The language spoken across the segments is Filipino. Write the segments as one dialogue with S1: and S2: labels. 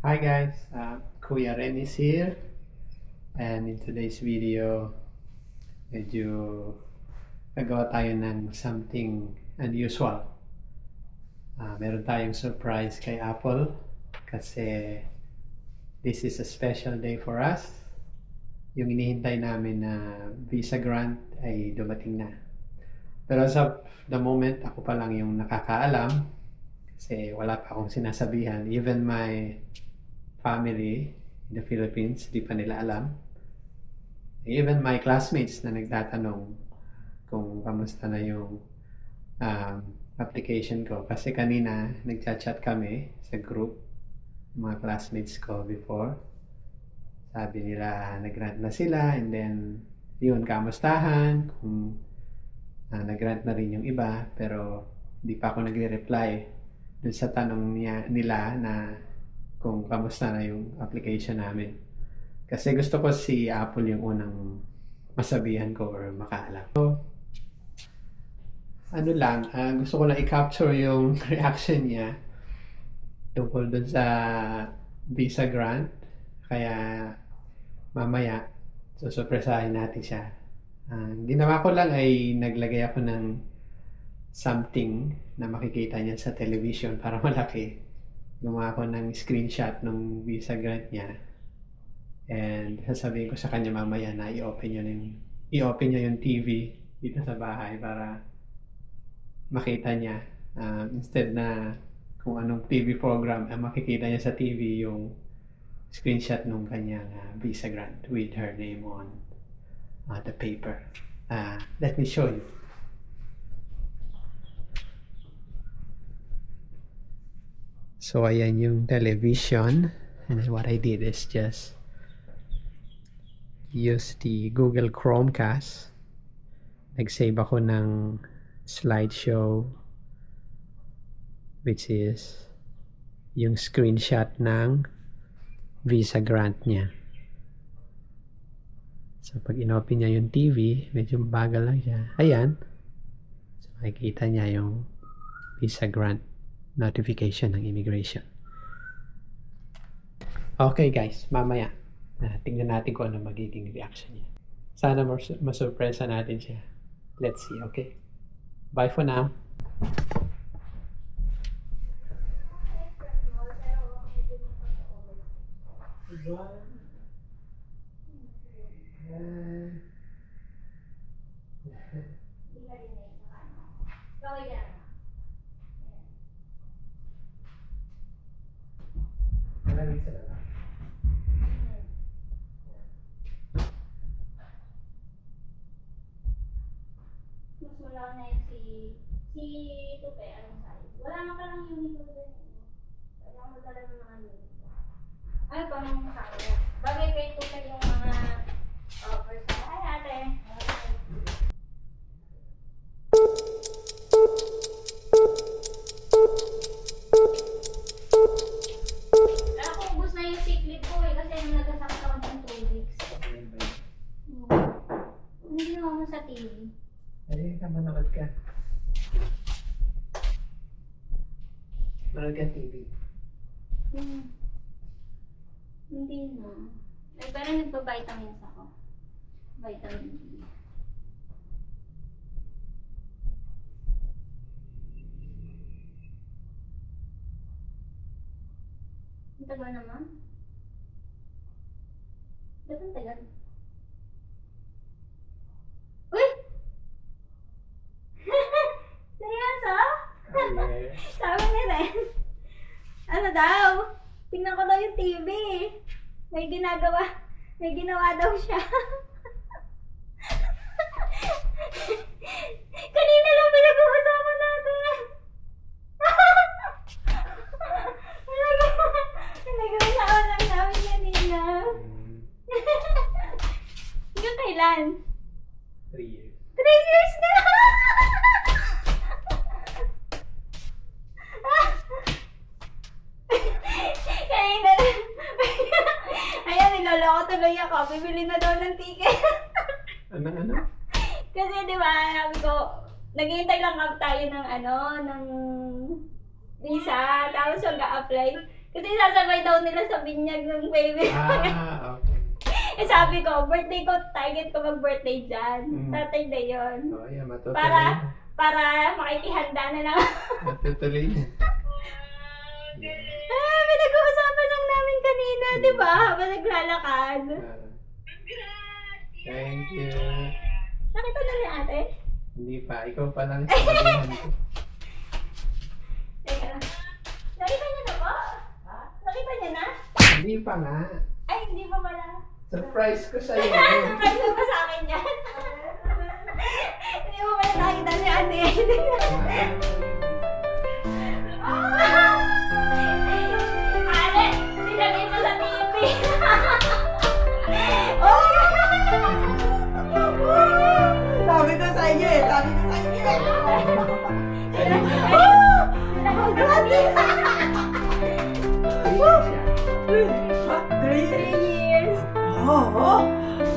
S1: Hi guys, Kuya Ren is here, and in today's video, medyo nagawa tayo ng something unusual. Meron tayong surprise kay Apple kasi this is a special day for us. Yung inihintay namin na visa grant ay dumating na. Pero as of the moment, ako pa lang yung nakakaalam kasi wala pa akong sinasabihan. Even my family in the Philippines, di pa nila alam. Even my classmates na nagtatanong kung kamusta na yung application ko. Kasi kanina nagchat-chat kami sa group, mga classmates ko before. Sabi nila nag-grant na sila, and then yun, kamustahan, kung nag-grant na rin yung iba, pero di pa ako nagre-reply dun sa tanong nila na kung kamusta na yung application namin. Kasi gusto ko si Apple yung unang masabihan ko or makaalam. So, gusto ko lang i-capture yung reaction niya tungkol dun sa visa grant. Kaya mamaya, susurpresahin natin siya. Ginawa ko lang ay naglagay ako ng something na makikita niya sa television para malaki. Gumawa ko ng screenshot ng visa grant niya, and sasabihin ko sa kanya mamaya na i-open niya yung TV dito sa bahay para makita niya, instead na kung anong TV program, makikita niya sa TV yung screenshot ng kanyang visa grant with her name on the paper. Let me show you. So, ayan yung television. And what I did is just use the Google Chromecast. Nag-save ako ng slideshow, which is yung screenshot ng visa grant niya. So, pag in-open niya yung TV, medyo bagal lang siya. Ayan. So, makikita niya yung visa grant notification ng immigration. Okay guys, mamaya tingnan natin kung ano magiging reaction niya. Sana masurpresa natin siya. Let's see, okay? Bye for now.
S2: Mas wala na yun si Tupe, anong sabi? Wala na ka lang uniform din. Wala mo talaga ng mga uniform. Ano pa mga sabi? Bagay kay Tupe yung mga offers. Hi ate! Ako, ubus na yung sick leave ko kasi nung nagasakit ako ng 2 weeks. Hindi ginawa mo sa TV.
S1: Ay, manood ka. Manood ka TV.
S2: Hindi na. Ay, parang nagpa-vitamins ako. Vitamin D. Ang tagal naman. Ba't ang tagal? Uy! Seryoso?
S1: Oh, yeah.
S2: Sabi ni Ren. Ano daw? Tingnan ko daw yung TV. May ginawa daw siya. Kanina lang pinag-uusapan natin. Pinag-uusapan lang namin kanina. Hanggang kailan?
S1: 3 years.
S2: 3 years na! Kanina na. Ayan, niloloko tuloy ako. Bibili na daw ng ticket.
S1: Ano?
S2: Kasi di ba, sabi ko, naghihintay lang tayo ng ng visa. Tapos mag-a-apply. Kasi sasabay daw nila sa binyag ng baby.
S1: Ah, okay.
S2: Eh sabi ko, birthday ko, target ko mag-birthday dyan.
S1: Mm.
S2: Saturday yun.
S1: Oh, yeah, matutuloy
S2: Para,
S1: na.
S2: para makikihanda na lang.
S1: Matutuloy na.
S2: Pinag-uusapan lang namin kanina, di ba? Habang naglalakad.
S1: Thank you.
S2: Nakita na ni ate?
S1: Hindi pa. Ikaw pa lang sabihan ko.
S2: Teka lang. Nakita niya na ba? Nakita niya na?
S1: Hindi pa nga.
S2: Ay, hindi pa pala.
S1: Surprise ko sa'yo.
S2: Surprise mo pa sa akin yan. Hindi mo pala nakita ni ate. Ate, sinagay mo sa TV.
S3: Sabi ko sa inyo eh. Sabi ko sa inyo eh. Three.
S2: 3 years.
S3: Oh.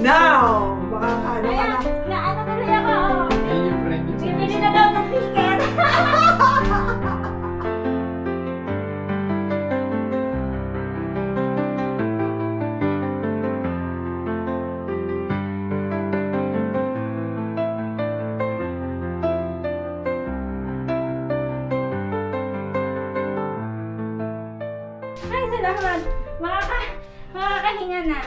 S3: Now. Makakaano ka na.
S2: Naano tuloy ako.
S1: Ayun yung friend niya.
S2: Bibili na daw ng ticket. Ay, salamat. Makakahinga na.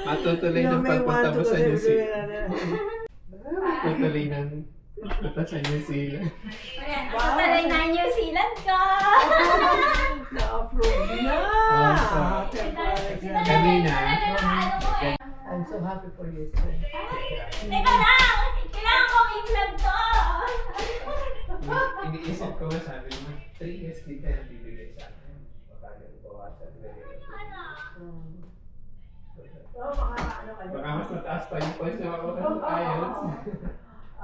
S1: Matutuloy ng pagpunta mo sa New Zealand. Matutuloy ng pagpunta sa New Zealand.
S2: Ayan, ako tuloy na New Zealand ko.
S3: Na-approve na.
S1: Kanina.
S3: I'm so happy for you, sir.
S2: Teka lang! Kailangan kong i-vlog to!
S1: Iniisip ko nga sabi mo, 3 years di ka nabibigay sa akin. Matagal ko bawasan.
S3: So, makakaano ka
S1: Baka
S3: na.
S1: mas mataas pa yung points na ako ng IELTS.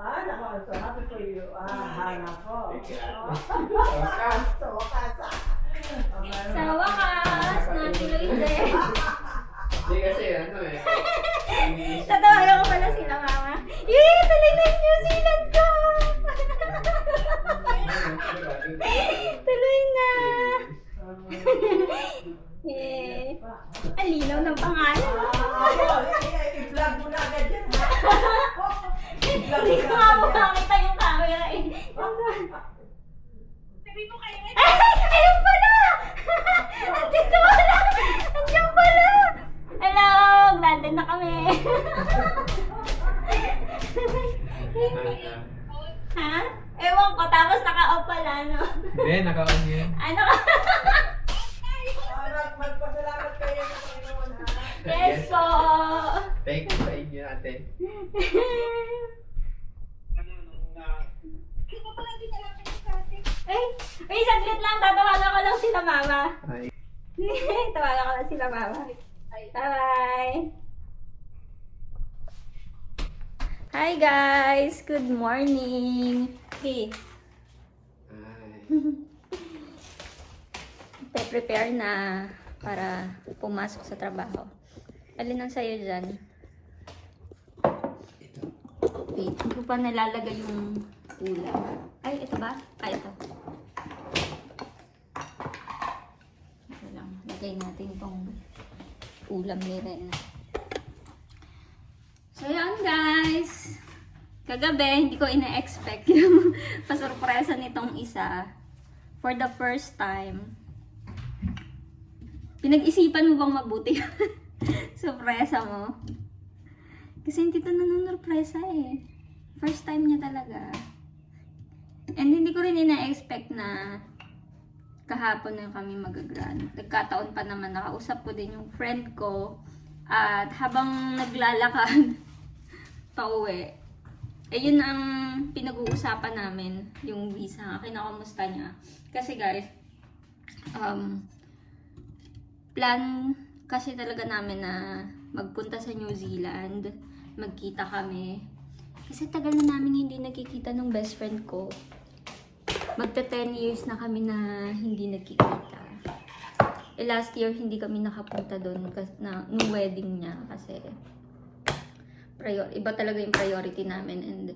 S3: Nako, I'm so happy for you. Nako.
S1: Wakas.
S3: So, wakas
S2: Sa wakas, natuloy din.
S1: Hindi kasi ano eh. iniisip ko-
S2: Tatawagan ko pala sila, mama. Yay! Tuloy na yung New Zealand ko! Tuloy na! Yay! Ang linaw ng pangalan.
S3: I-vlog mo na agad yan, ha?
S2: Hindi ko nga po makita yung camera eh. Ay! Ayun pala! Andito pala! Andiyan pala! Hello! Nandun na kami. Ha? Ewan ko, tapos naka-off pala, no?
S1: Hindi, naka-on yun.
S2: Ano ka?
S3: Magpasalamat kayo sa Panginoon, ha?
S2: Yes po!
S1: Thank you sa inyo, ate.
S2: Ay, wait, saglit lang. Tatawagan ko lang sila, mama.
S1: Ay.
S2: Tawagan ko lang sila, mama. Bye-bye! Hi guys! Good morning! Okay,
S1: Ay.
S2: prepare na para pumasok sa trabaho. Alin ang sayo dyan? Wait, hindi ko pa nalalagay yung ulam. Ay, ito ba? Ay, ito. Ito lang. Lagay natin itong ulam ni Rena. So, yan guys. Kagabi, hindi ko ina-expect yung pasurpresa nitong isa. For the first time. Pinag-isipan mo bang mabuti surpresa mo? Kasi hindi ito nanunurpresa eh. First time niya talaga. And hindi ko rin ina-expect na kahapon na kami mag-grad. Nagkataon pa naman, nakausap ko din yung friend ko. At habang naglalakad pauwi, eh yun ang pinag-uusapan namin, yung visa. Kinakamusta niya. Kasi guys, plan kasi talaga namin na magpunta sa New Zealand, magkita kami. Kasi tagal na namin hindi nagkikita ng best friend ko. Magta 10 years na kami na hindi nagkikita. Eh last year hindi kami nakapunta doon nung wedding niya kasi iba talaga yung priority namin, and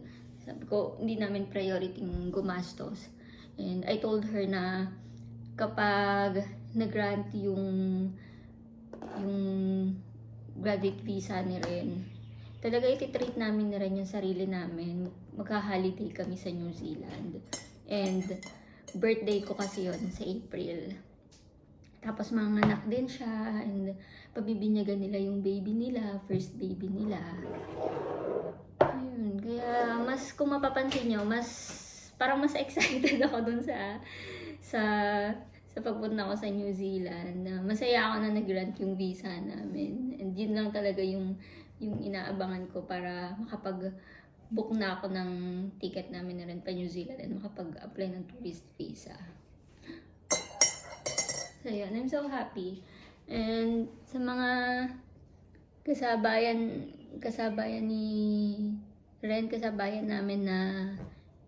S2: sabi ko hindi namin priority yung gumastos. And I told her na kapag nag-grant yung graduate visa ni Ren, talaga iti-treat namin ni Ren yung sarili namin. Magka-holiday kami sa New Zealand. And birthday ko kasi yon sa April. Tapos manganak din siya and pabibinyagan nila yung baby nila, first baby nila. Ayun, kaya mas kung mapapansin nyo, parang mas excited ako dun sa pagpunta ko sa New Zealand. Masaya ako na nag-grant yung visa namin. And yun lang talaga yung inaabangan ko para makapag-book na ako ng ticket namin na rin pa New Zealand and makapag-apply ng tourist visa. So yun, I'm so happy. And sa mga kasabayan ni Ren, kasabayan namin na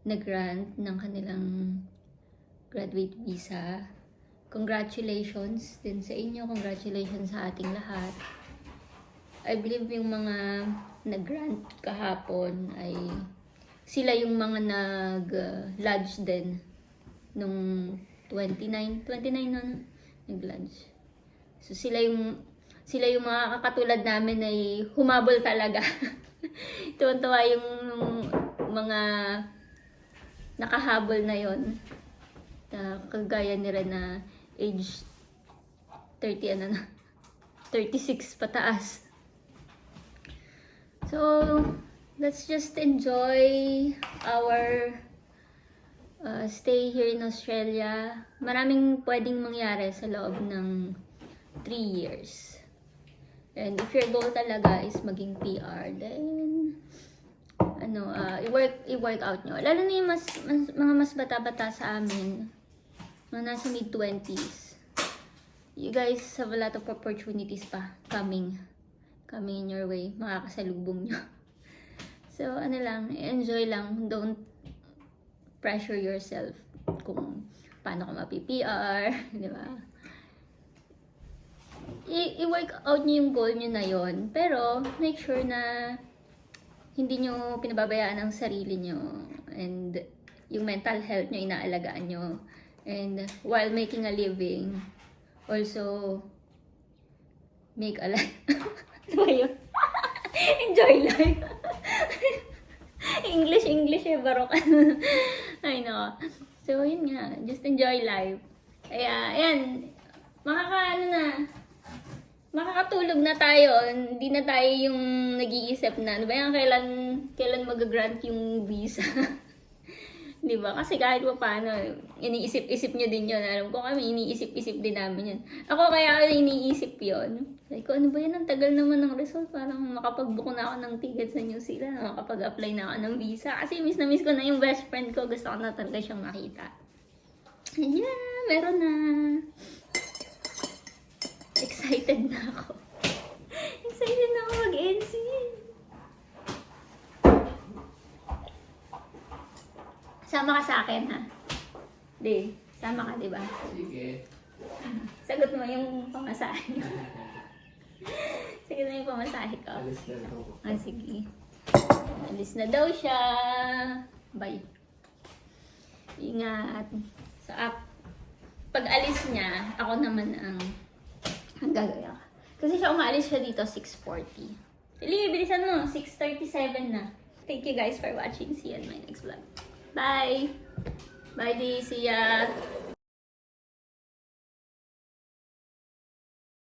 S2: nag-grant ng kanilang graduate visa, congratulations din sa inyo, congratulations sa ating lahat. I believe yung mga nag-grant kahapon ay sila yung mga nag-lodge din nung 29 no? Nag-lodge. So sila yung mga kakatulad namin ay humabol talaga. Tuwan-tuwa yung mga nakahabol na yon. Kagaya ni Ren na age 36 pataas. So, let's just enjoy our stay here in Australia. Maraming pwedeng mangyari sa loob ng 3 years. And if your goal talaga is maging PR, then i-work out nyo. Lalo na yung mga mas bata-bata sa amin, mga nasa mid-20s. You guys have a lot of opportunities pa coming in your way. Makakasalubong nyo. So, enjoy lang. Don't pressure yourself kung paano ka mapi-PR, di ba? I-work out nyo yung goal nyo na yon, pero make sure na hindi nyo pinababayaan ang sarili nyo and yung mental health nyo inaalagaan nyo. And while making a living, also make a life. Ano ba yun? Enjoy life. English barok. I know. So, yun nga. Just enjoy life. Kaya, ayan. Makakatulog na tayo. Hindi na tayo yung nag-iisip na, ano ba yan, kailan mag-grant yung visa. Di ba? Kasi kahit pa paano, iniisip-isip nyo din yun. Alam ko kami, iniisip-isip din namin yun. Ako kaya iniisip yun. Sabi ko, ano ba yan? Ang tagal naman ng result. Parang makapag-book na ako ng ticket sa New Zealand. Makapag-apply na ako ng visa. Kasi miss na miss ko na yung best friend ko. Gusto ko na talaga siyang makita. Ayan, meron na. Excited na ako. Excited na ako mag-NC. Sama ka sa akin, ha? Di, sama ka, di ba?
S1: Sige.
S2: Sagot mo yung pamasahe. Sige na yung pamasahe ko.
S1: Alis na ako.
S2: Sige. Alis na daw siya. Bye. Ingat. So, pag alis niya, ako naman ang gagawin. Kasi siya umaalis siya dito 6:40. Sige, bilisan mo. 6:37 na. Thank you guys for watching. See you in my next vlog. Bye! Bye, Dee. See ya!